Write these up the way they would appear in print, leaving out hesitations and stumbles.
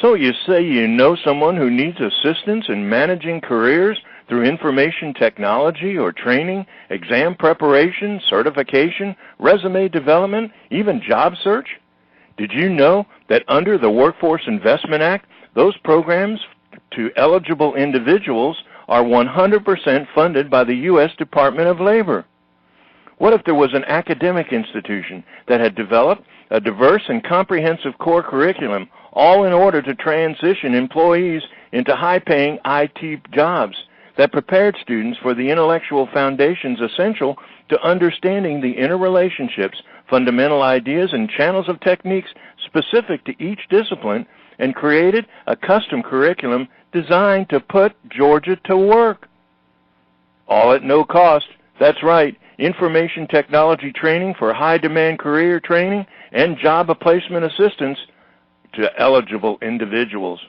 So you say you know someone who needs assistance in managing careers through information technology or training, exam preparation, certification, resume development, even job search? Did you know that under the Workforce Investment Act, those programs to eligible individuals are 100% funded by the U.S. Department of Labor? What if there was an academic institution that had developed a diverse and comprehensive core curriculum, all in order to transition employees into high-paying IT jobs that prepared students for the intellectual foundations essential to understanding the interrelationships, fundamental ideas, and channels of techniques specific to each discipline, and created a custom curriculum designed to put Georgia to work? All at no cost. That's right. Information technology training for high-demand career training and job placement assistance to eligible individuals.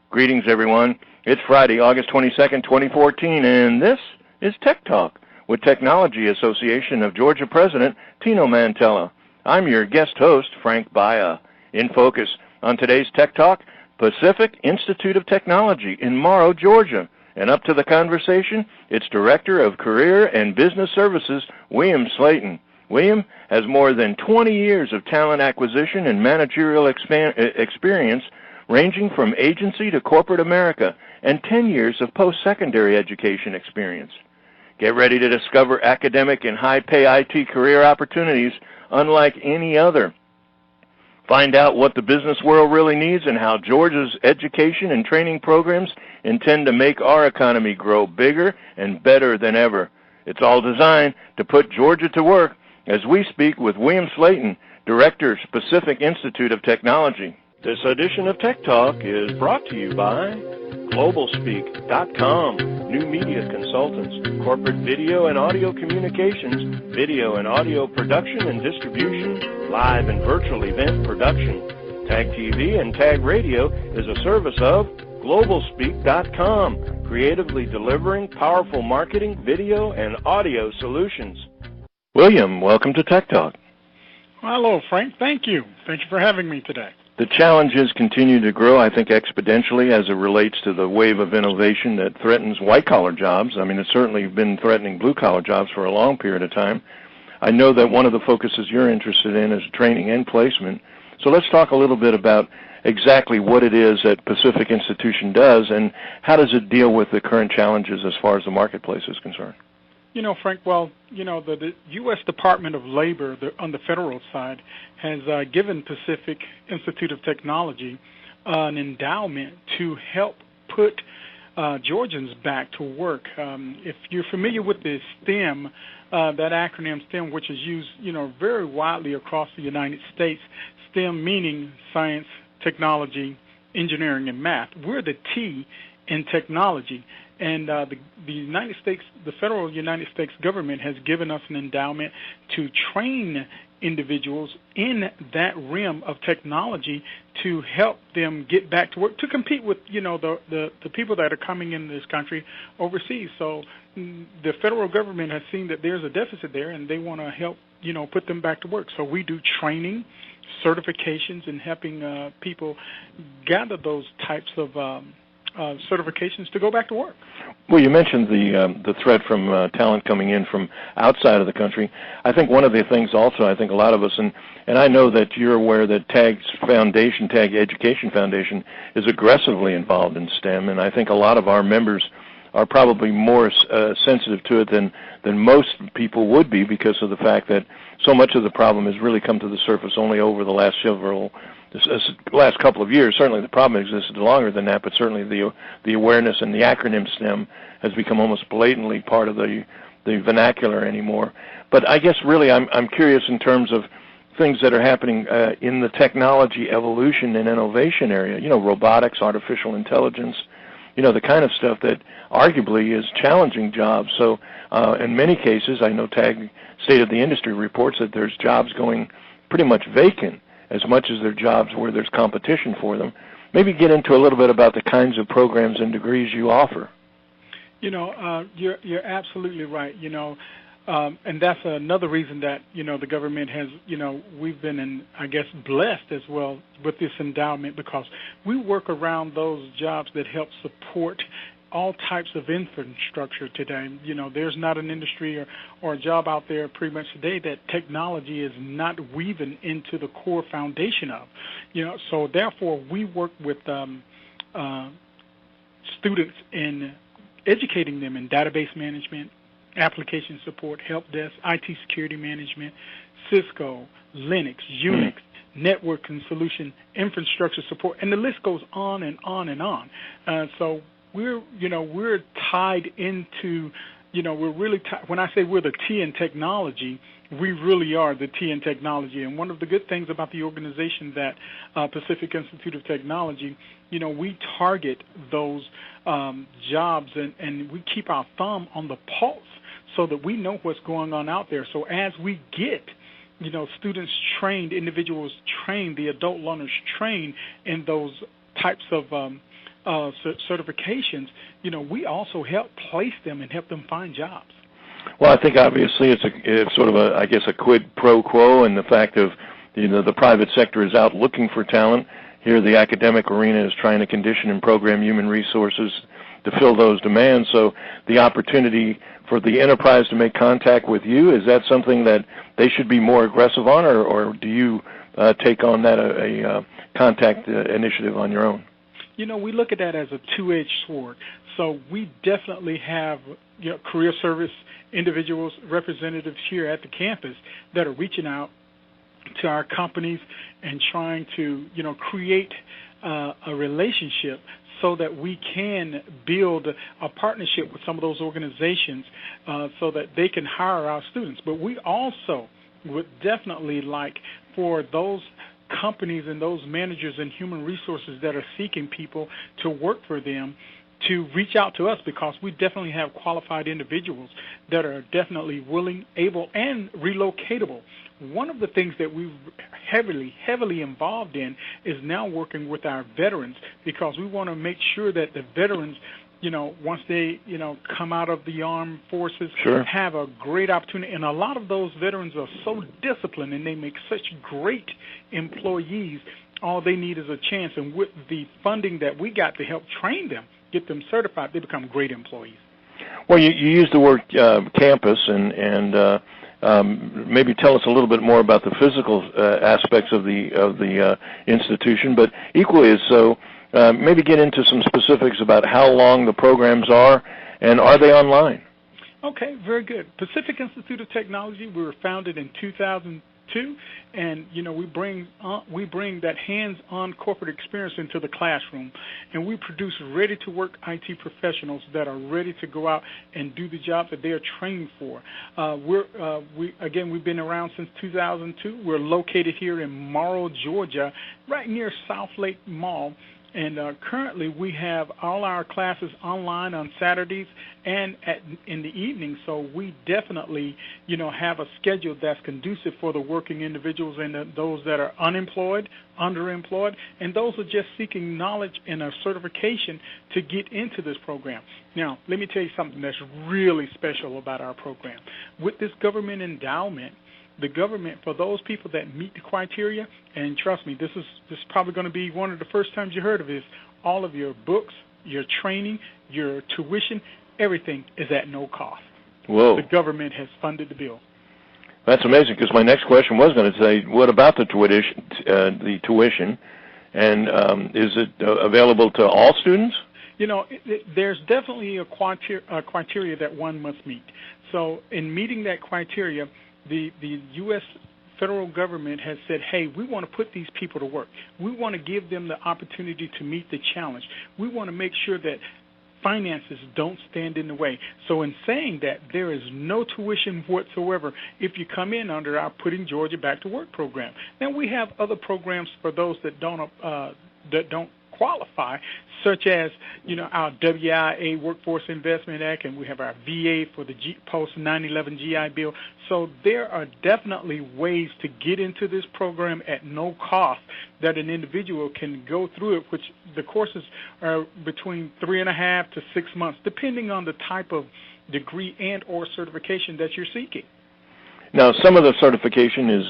Greetings, everyone. It's Friday, August 22nd, 2014, and this is Tech Talk with Technology Association of Georgia President Tino Mantella. I'm your guest host, Frank Baia. In focus on today's Tech Talk, Pacific Institute of Technology in Morrow, Georgia. And up to the conversation, its Director of Career and Business Services, William Slaton. William has more than 20 years of talent acquisition and managerial experience ranging from agency to corporate America, and 10 years of post-secondary education experience. Get ready to discover academic and high-pay IT career opportunities unlike any other. Find out what the business world really needs and how Georgia's education and training programs intend to make our economy grow bigger and better than ever. It's all designed to put Georgia to work as we speak with William Slaton, Director, Pacific Institute of Technology. This edition of Tech Talk is brought to you by GlobalSpeak.com, new media consultants, corporate video and audio communications, video and audio production and distribution, live and virtual event production. Tag TV and Tag Radio is a service of GlobalSpeak.com, creatively delivering powerful marketing, video, and audio solutions. William, welcome to Tech Talk. Hello, Frank. Thank you. Thank you for having me today. The challenges continue to grow, I think, exponentially as it relates to the wave of innovation that threatens white-collar jobs. I mean, it's certainly been threatening blue-collar jobs for a long period of time. I know that one of the focuses you're interested in is training and placement. So let's talk a little bit about exactly what it is that Pacific Institution does and how does it deal with the current challenges as far as the marketplace is concerned. You know, Frank, the U.S. Department of Labor on the federal side has given Pacific Institute of Technology an endowment to help put Georgians back to work. If you're familiar with the STEM, that acronym STEM, which is used, very widely across the United States, STEM meaning science, technology, engineering, and math. We're the T in technology. And the United States, the federal United States government has given us an endowment to train individuals in that realm of technology to help them get back to work, to compete with, the people that are coming into this country overseas. So the federal government has seen that there's a deficit there, and they want to help, put them back to work. So we do training, certifications, and helping people gather those types of certifications to go back to work. Well, you mentioned the threat from talent coming in from outside of the country. I think one of the things also, I think a lot of us, and I know that you're aware that TAG's foundation, TAG Education Foundation, is aggressively involved in STEM, and I think a lot of our members are probably more sensitive to it than most people would be because of the fact that so much of the problem has really come to the surface only over the last couple of years. Certainly the problem existed longer than that, but certainly the awareness and the acronym STEM has become almost blatantly part of the vernacular anymore. But I guess really I'm curious in terms of things that are happening in the technology evolution and innovation area, robotics, artificial intelligence, the kind of stuff that arguably is challenging jobs. So in many cases, I know TAG State of the Industry reports that there's jobs going pretty much vacant as much as there are jobs where there's competition for them. Maybe get into a little bit about the kinds of programs and degrees you offer. You're absolutely right. And that's another reason that, the government has, we've been, blessed as well with this endowment, because we work around those jobs that help support all types of infrastructure today. There's not an industry or a job out there pretty much today that technology is not weaving into the core foundation of. So therefore we work with students in educating them in database management, application support, help desk, IT security management, Cisco, Linux, Unix, network and solution, infrastructure support, and the list goes on and on and on. So we're tied into, we're really tied. When I say we're the T in technology, we really are the T in technology. And one of the good things about the organization that Pacific Institute of Technology, we target those jobs and we keep our thumb on the pulse so that we know what's going on out there. So as we get, students trained, individuals trained, the adult learners trained in those types of certifications, we also help place them and help them find jobs. Well, I think obviously it's sort of a quid pro quo in the fact of, the private sector is out looking for talent. Here the academic arena is trying to condition and program human resources to fill those demands. So the opportunity for the enterprise to make contact with you, is that something that they should be more aggressive on, or do you take on that a contact initiative on your own? We look at that as a two-edged sword. So we definitely have career service individuals, representatives here at the campus that are reaching out to our companies and trying to, create a relationship so that we can build a partnership with some of those organizations so that they can hire our students. But we also would definitely like for those companies and those managers and human resources that are seeking people to work for them to reach out to us, because we definitely have qualified individuals that are definitely willing, able, and relocatable. One of the things that we've heavily involved in is now working with our veterans, because we want to make sure that the veterans, once they, come out of the armed forces, have a great opportunity. And a lot of those veterans are so disciplined and they make such great employees. All they need is a chance. And with the funding that we got to help train them, get them certified, they become great employees. Well, you used the word campus, and maybe tell us a little bit more about the physical aspects of the institution, but equally as so, maybe get into some specifics about how long the programs are, and are they online? Okay, very good. Pacific Institute of Technology, we were founded in 2002, and we bring that hands-on corporate experience into the classroom, and we produce ready-to-work IT professionals that are ready to go out and do the job that they are trained for. We've been around since 2002. We're located here in Morrow, Georgia, right near South Lake Mall. And currently we have all our classes online on Saturdays and in the evening. So we definitely, have a schedule that's conducive for the working individuals and those that are unemployed, underemployed, and those who are just seeking knowledge and a certification to get into this program. Now, let me tell you something that's really special about our program. With this government endowment, the government, for those people that meet the criteria, and trust me, this is probably going to be one of the first times you heard of this, all of your books, your training, your tuition, everything is at no cost. Whoa. The government has funded the bill. That's amazing, because my next question was going to say, what about the tuition, and is it available to all students? There's definitely a criteria that one must meet. So in meeting that criteria, the U.S. federal government has said, hey, we want to put these people to work. We want to give them the opportunity to meet the challenge. We want to make sure that finances don't stand in the way. So in saying that, there is no tuition whatsoever if you come in under our Putting Georgia Back to Work program. Now, we have other programs for those that don't qualify, such as, our WIA Workforce Investment Act, and we have our VA for the post 9/11 GI Bill. So there are definitely ways to get into this program at no cost that an individual can go through it, which the courses are between 3.5 to 6 months, depending on the type of degree and or certification that you're seeking. Now, some of the certification is,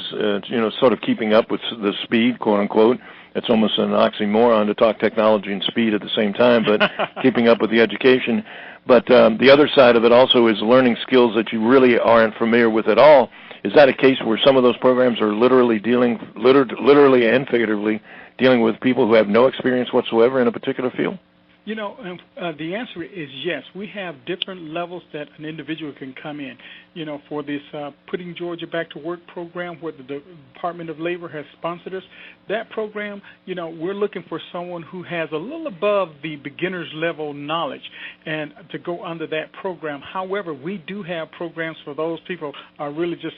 sort of keeping up with the speed, quote unquote. It's almost an oxymoron to talk technology and speed at the same time, but keeping up with the education. But the other side of it also is learning skills that you really aren't familiar with at all. Is that a case where some of those programs are literally and figuratively dealing with people who have no experience whatsoever in a particular field? The answer is yes. We have different levels that an individual can come in. For this Putting Georgia Back to Work program where the Department of Labor has sponsored us, that program, we're looking for someone who has a little above the beginner's level knowledge and to go under that program. However, we do have programs for those people who are really just,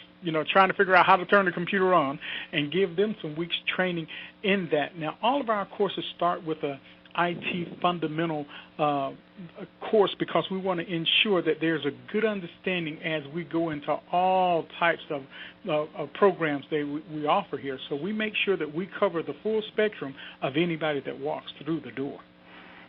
trying to figure out how to turn the computer on and give them some weeks training in that. Now, all of our courses start with a IT fundamental course because we want to ensure that there's a good understanding as we go into all types of programs that we offer here. So we make sure that we cover the full spectrum of anybody that walks through the door.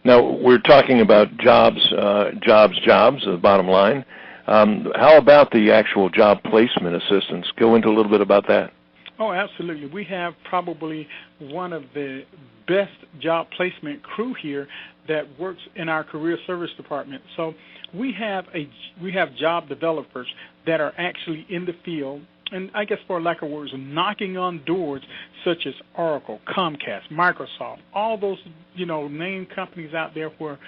Now, we're talking about jobs, the bottom line. How about the actual job placement assistance? Go into a little bit about that. Oh, absolutely. We have probably one of the best job placement crew here that works in our career service department. So we have job developers that are actually in the field, and I guess for lack of words, knocking on doors such as Oracle, Comcast, Microsoft, all those, name companies out there where,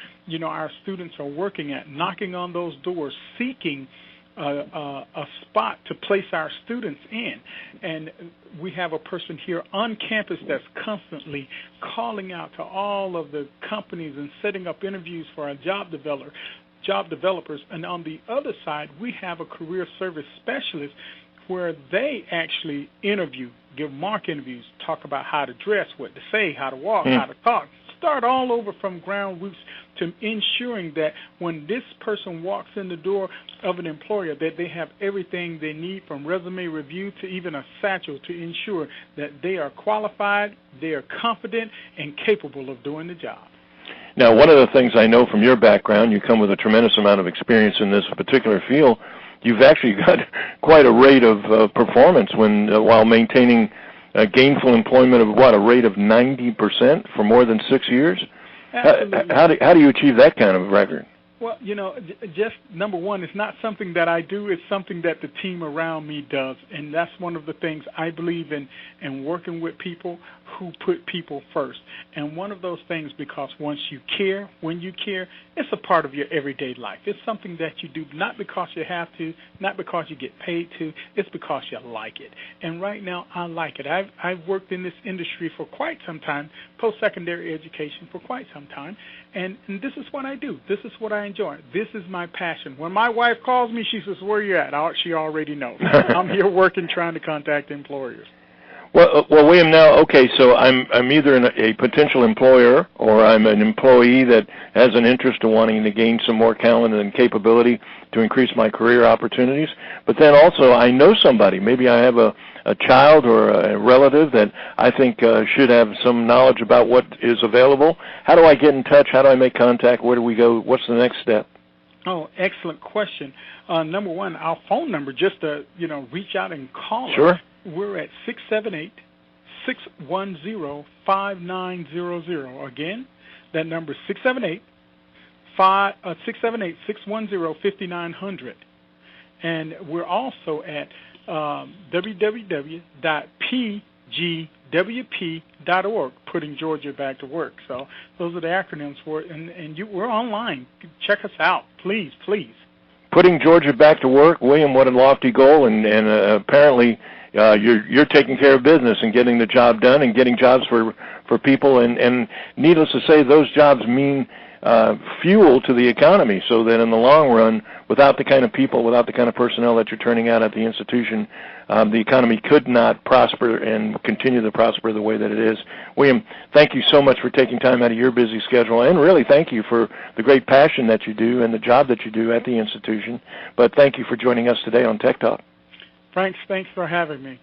our students are working at, knocking on those doors, seeking a spot to place our students in. And we have a person here on campus that's constantly calling out to all of the companies and setting up interviews for our job developers. And on the other side, we have a career service specialist where they actually interview, give mock interviews, talk about how to dress, what to say, how to walk, how to talk. Start all over from ground roots to ensuring that when this person walks in the door of an employer that they have everything they need from resume review to even a satchel to ensure that they are qualified, they are confident, and capable of doing the job. Now, one of the things I know from your background, you come with a tremendous amount of experience in this particular field. You've actually got quite a rate of performance while maintaining gainful employment of a rate of 90% for more than 6 years? Absolutely. How do you achieve that kind of record? Well, just number one, it's not something that I do. It's something that the team around me does, and that's one of the things I believe in working with people who put people first. And one of those things, because once you care, when you care, it's a part of your everyday life. It's something that you do not because you have to, not because you get paid to, it's because you like it. And right now, I like it. I've worked in this industry for quite some time, post-secondary education for quite some time, and this is what I do. This is what I enjoy. This is my passion. When my wife calls me, she says, "Where are you at?" She already knows. I'm here working, trying to contact employers. Well, William, now, okay, so I'm either a potential employer or I'm an employee that has an interest in wanting to gain some more talent and capability to increase my career opportunities. But then also I know somebody. Maybe I have a child or a relative that I think should have some knowledge about what is available. How do I get in touch? How do I make contact? Where do we go? What's the next step? Oh, excellent question. Number one, our phone number, just to reach out and call Sure. us. We're at 678-610-5900. Again, that number is 678-610-5900. And we're also at www.pgwp.org, Putting Georgia Back to Work. So those are the acronyms for it. And we're online. Check us out, please, please. Putting Georgia Back to Work. William, what a lofty goal, and apparently you're taking care of business and getting the job done and getting jobs for people, and needless to say, those jobs mean fuel to the economy, so that in the long run, without the kind of people, without the kind of personnel that you're turning out at the institution, the economy could not prosper and continue to prosper the way that it is. William, thank you so much for taking time out of your busy schedule, and really thank you for the great passion that you do and the job that you do at the institution. But thank you for joining us today on Tech Talk. Frank, thanks for having me.